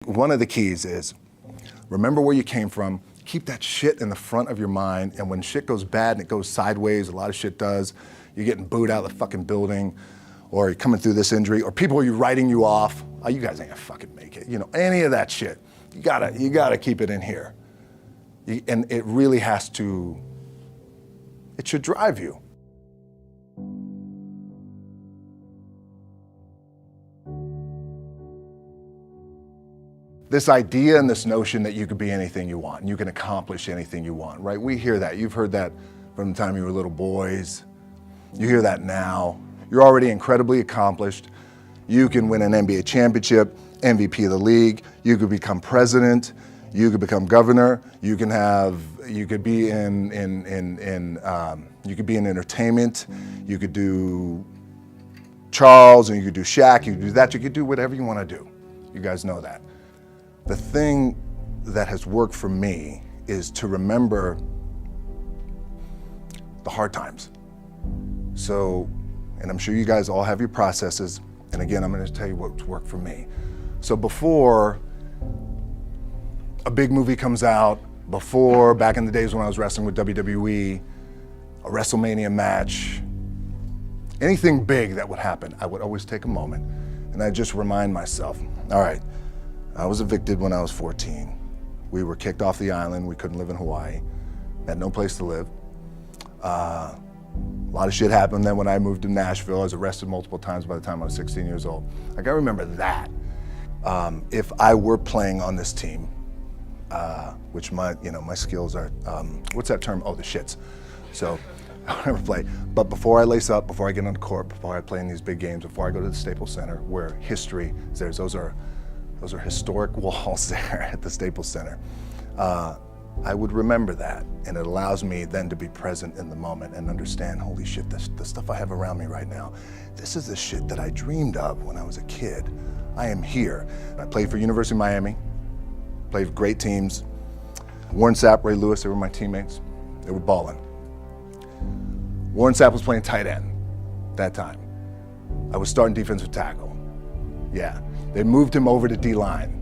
One of the keys is remember where you came from, keep that shit in the front of your mind, and when shit goes bad and it goes sideways, a lot of shit does, you're getting booed out of the fucking building, or you're coming through this injury, or people are writing you off, oh, you guys ain't gonna fucking make it, any of that shit. You gotta keep it in here. And it really has to, it should drive you. This idea and this notion that you could be anything you want, and you can accomplish anything you want, right? We hear that. You've heard that from the time you were little boys. You hear that now. You're already incredibly accomplished. You can win an NBA championship, MVP of the league. You could become president. You could become governor. You could be in entertainment. You could do Charles, and you could do Shaq. You could do that. You could do whatever you want to do. You guys know that. The thing that has worked for me is to remember the hard times. So, and I'm sure you guys all have your processes, and again, I'm gonna tell you what's worked for me. So before a big movie comes out, before, back in the days when I was wrestling with WWE, a WrestleMania match, anything big that would happen, I would always take a moment and I'd just remind myself, all right, I was evicted when I was 14. We were kicked off the island. We couldn't live in Hawaii. Had no place to live. A lot of shit happened then when I moved to Nashville. I was arrested multiple times by the time I was 16 years old. I gotta remember that. If I were playing on this team, which my skills are, what's that term? Oh, the shits. So I never play. But before I lace up, before I get on the court, before I play in these big games, before I go to the Staples Center, where history is there, those are historic walls there at the Staples Center. I would remember that, and it allows me then to be present in the moment and understand, holy shit, the stuff I have around me right now, this is the shit that I dreamed of when I was a kid. I am here. I played for University of Miami, played for great teams. Warren Sapp, Ray Lewis, they were my teammates. They were balling. Warren Sapp was playing tight end that time. I was starting defensive tackle. Yeah. They moved him over to D-line.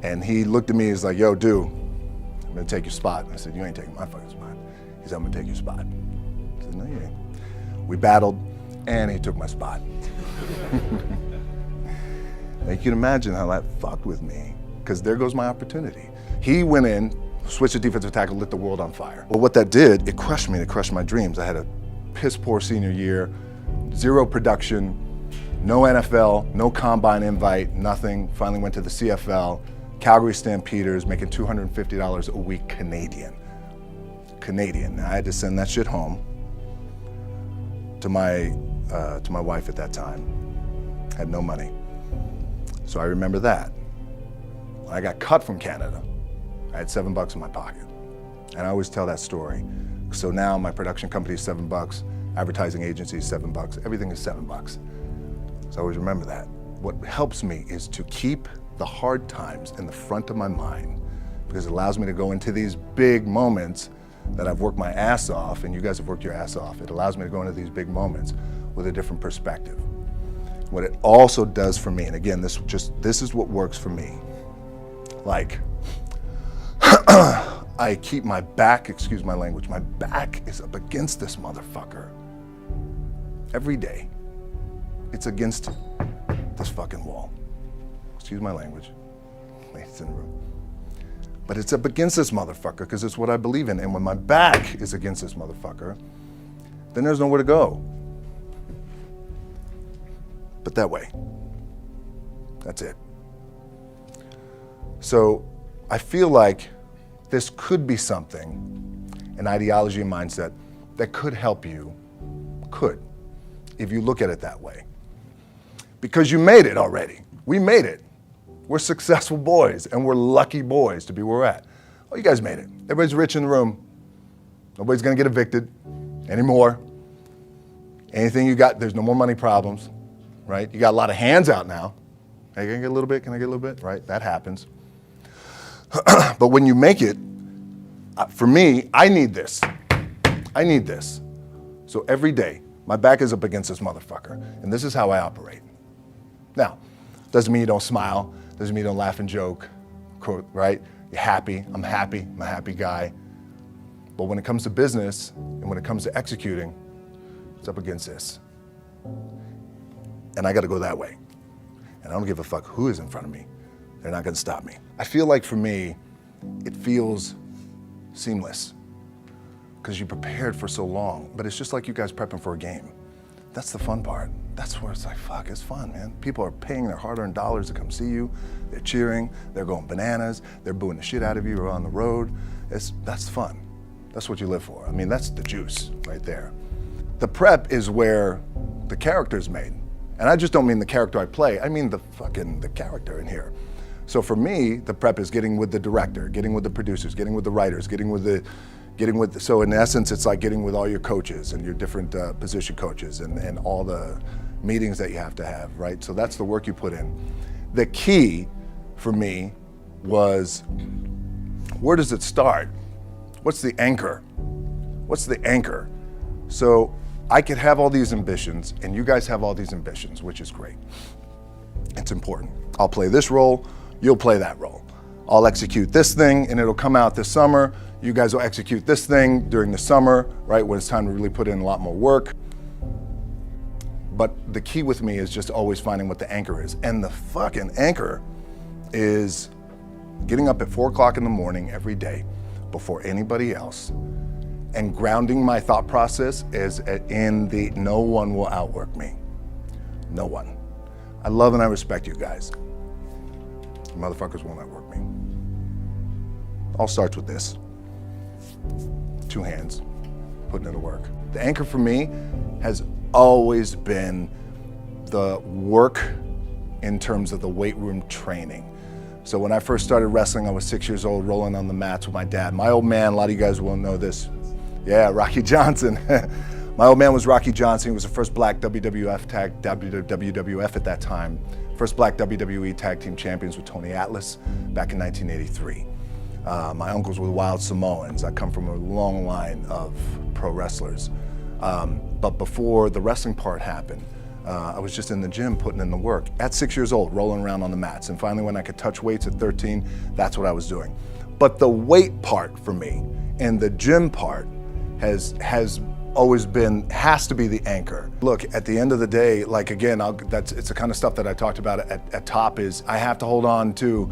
And he looked at me, he's like, yo, dude, I'm gonna take your spot. And I said, you ain't taking my fucking spot. He said, I'm gonna take your spot. I said, no, you ain't. We battled, and he took my spot. Now you can imagine how that fucked with me, because there goes my opportunity. He went in, switched to defensive tackle, lit the world on fire. Well, what that did, it crushed me, it crushed my dreams. I had a piss poor senior year, zero production, no NFL, no combine invite, nothing. Finally went to the CFL, Calgary Stampeders, making $250 a week Canadian. Now I had to send that shit home to my wife at that time. Had no money. So I remember that. When I got cut from Canada, I had $7 in my pocket. And I always tell that story. So now my production company is $7, advertising agency is $7, everything is $7. So I always remember that. What helps me is to keep the hard times in the front of my mind, because it allows me to go into these big moments that I've worked my ass off, and you guys have worked your ass off. It allows me to go into these big moments with a different perspective. What it also does for me, and again, this is what works for me. Like, I keep my back, excuse my language, my back is up against this motherfucker every day. It's against this fucking wall. Excuse my language, ladies in the room. But it's up against this motherfucker because it's what I believe in. And when my back is against this motherfucker, then there's nowhere to go. But that way. That's it. So I feel like this could be something, an ideology and mindset that could help you, if you look at it that way. Because you made it already. We made it. We're successful boys, and we're lucky boys to be where we're at. Oh, you guys made it. Everybody's rich in the room. Nobody's gonna get evicted anymore. Anything you got, there's no more money problems, right? You got a lot of hands out now. Hey, can I get a little bit? Can I get a little bit? Right, that happens. But when you make it, for me, I need this. I need this. So every day, my back is up against this motherfucker, and this is how I operate. Now, doesn't mean you don't smile, Doesn't mean you don't laugh and joke, right? You're happy, I'm a happy guy. But when it comes to business and when it comes to executing, it's up against this. And I gotta go that way. And I don't give a fuck who is in front of me. They're not gonna stop me. I feel like for me, it feels seamless because you prepared for so long, but it's just like you guys prepping for a game. That's the fun part. That's where it's like, fuck, it's fun, man. People are paying their hard-earned dollars to come see you. They're cheering, they're going bananas, they're booing the shit out of you or on the road. That's fun. That's what you live for. I mean, that's the juice right there. The prep is where the character's made. And I just don't mean the character I play, I mean the character in here. So for me, the prep is getting with the director, getting with the producers, getting with the writers, so in essence, it's like getting with all your coaches and your different position coaches and all the meetings that you have to have, right? So that's the work you put in. The key for me was, where does it start? What's the anchor? What's the anchor? So I could have all these ambitions and you guys have all these ambitions, which is great. It's important. I'll play this role, you'll play that role. I'll execute this thing and it'll come out this summer. You guys will execute this thing during the summer, right? When it's time to really put in a lot more work. But the key with me is just always finding what the anchor is. And the fucking anchor is getting up at 4 o'clock in the morning every day before anybody else and grounding my thought process is in the no one will outwork me. No one. I love and I respect you guys. You motherfuckers won't outwork me. All starts with this. 2 hands, putting it to work. The anchor for me has always been the work in terms of the weight room training. So when I first started wrestling, I was 6 years old, rolling on the mats with my dad. My old man, a lot of you guys will know this. Yeah, Rocky Johnson. My old man was Rocky Johnson. He was the first black WWF at that time. First black WWE tag team champions with Tony Atlas back in 1983. My uncles were wild Samoans. I come from a long line of pro wrestlers. But before the wrestling part happened, I was just in the gym putting in the work. At 6 years old, rolling around on the mats. And finally when I could touch weights at 13, that's what I was doing. But the weight part for me and the gym part has always been, has to be the anchor. Look, at the end of the day, like again, it's the kind of stuff that I talked about at top is I have to hold on to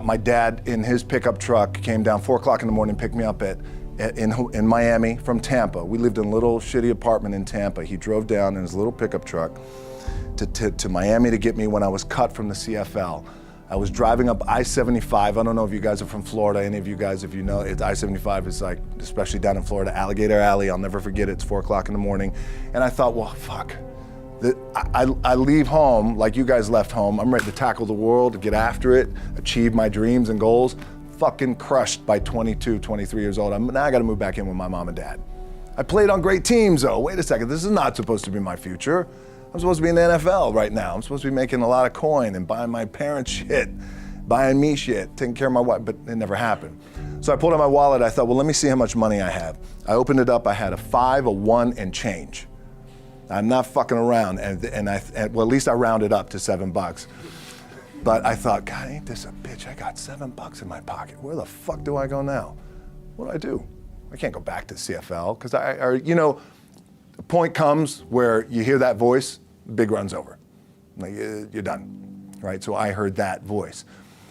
my dad in his pickup truck came down 4 o'clock in the morning, picked me up in Miami from Tampa. We lived in a little shitty apartment in Tampa. He drove down in his little pickup truck to Miami to get me when I was cut from the CFL. I was driving up I-75. I don't know if you guys are from Florida, any of you guys, if you know, I-75 is like, especially down in Florida, Alligator Alley. I'll never forget it. It's 4 o'clock in the morning. And I thought, well, fuck. I leave home like you guys left home. I'm ready to tackle the world, to get after it, achieve my dreams and goals. Fucking crushed by 22, 23 years old. Now I gotta move back in with my mom and dad. I played on great teams though. Wait a second, this is not supposed to be my future. I'm supposed to be in the NFL right now. I'm supposed to be making a lot of coin and buying my parents shit, buying me shit, taking care of my wife, but it never happened. So I pulled out my wallet, I thought, well, let me see how much money I have. I opened it up, I had a 5, a 1, and change. I'm not fucking around, and well, at least I rounded up to $7. But I thought, God, ain't this a bitch? I got $7 in my pocket. Where the fuck do I go now? What do? I can't go back to CFL, because you know, the point comes where you hear that voice, big run's over. Like, you're done, right? So I heard that voice.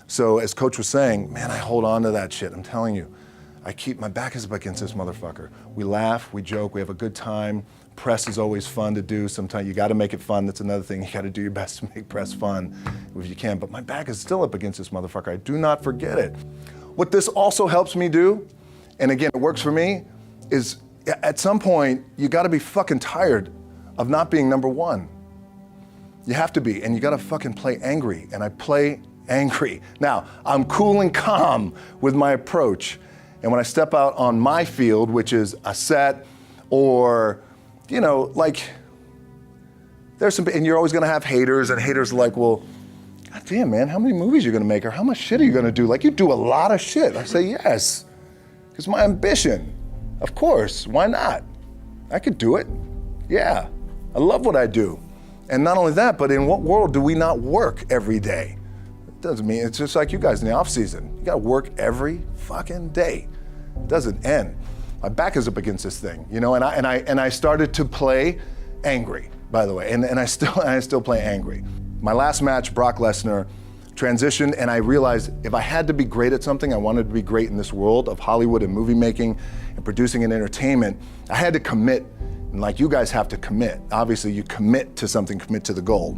So as Coach was saying, man, I hold on to that shit. I'm telling you, my back is up against this motherfucker. We laugh, we joke, we have a good time. Press is always fun to do. Sometimes you gotta make it fun. That's another thing. You gotta do your best to make press fun if you can. But my back is still up against this motherfucker. I do not forget it. What this also helps me do, and again, it works for me, is at some point, you gotta be fucking tired of not being number one. You have to be, and you gotta fucking play angry, and I play angry. Now, I'm cool and calm with my approach, and when I step out on my field, which is a set, or, you know, like, there's some, and you're always gonna have haters, and haters are like, well, God damn, man, how many movies are you gonna make, or how much shit are you gonna do? Like, you do a lot of shit. I say, yes, it's my ambition. Of course, why not? I could do it. Yeah, I love what I do. And not only that, but in what world do we not work every day? Doesn't mean, it's just like you guys in the off season. You gotta work every fucking day. It doesn't end. My back is up against this thing, you know, and I started to play angry, by the way, and I still play angry. My last match, Brock Lesnar, transitioned, and I realized if I had to be great at something, I wanted to be great in this world of Hollywood and movie making and producing and entertainment, I had to commit, and like you guys have to commit. Obviously, you commit to something, commit to the goal.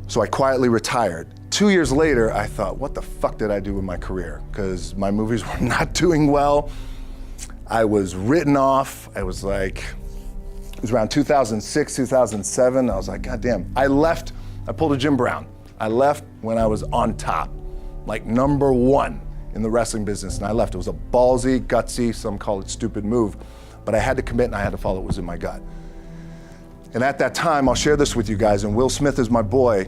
So I quietly retired. 2 years later, I thought, what the fuck did I do with my career? Because my movies were not doing well. I was written off. I was like, it was around 2006, 2007. I was like, God damn. I left, I pulled a Jim Brown. I left when I was on top, like #1 in the wrestling business, and I left. It was a ballsy, gutsy, some call it stupid move, but I had to commit and I had to follow what was in my gut. And at that time, I'll share this with you guys, and Will Smith is my boy,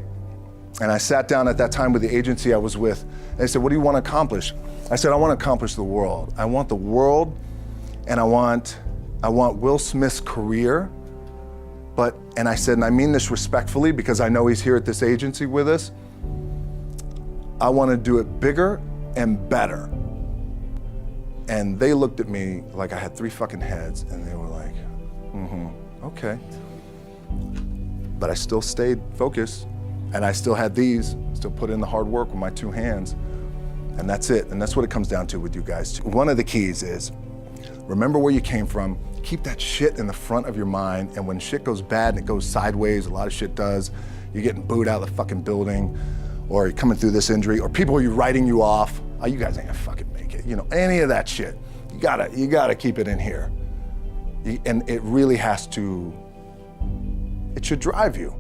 and I sat down at that time with the agency I was with, and they said, what do you want to accomplish? I said, I want to accomplish the world. I want the world, and I want Will Smith's career, and I said, and I mean this respectfully because I know he's here at this agency with us, I want to do it bigger and better. And they looked at me like I had 3 fucking heads, and they were like, okay. But I still stayed focused, and I still had still put in the hard work with my 2 hands, and that's it. And that's what it comes down to with you guys. One of the keys is, remember where you came from, keep that shit in the front of your mind, and when shit goes bad and it goes sideways, a lot of shit does, you're getting booed out of the fucking building, or you're coming through this injury, or people are writing you off, oh, you guys ain't gonna fucking make it, you know, any of that shit. You gotta keep it in here. And it really has to, it should drive you.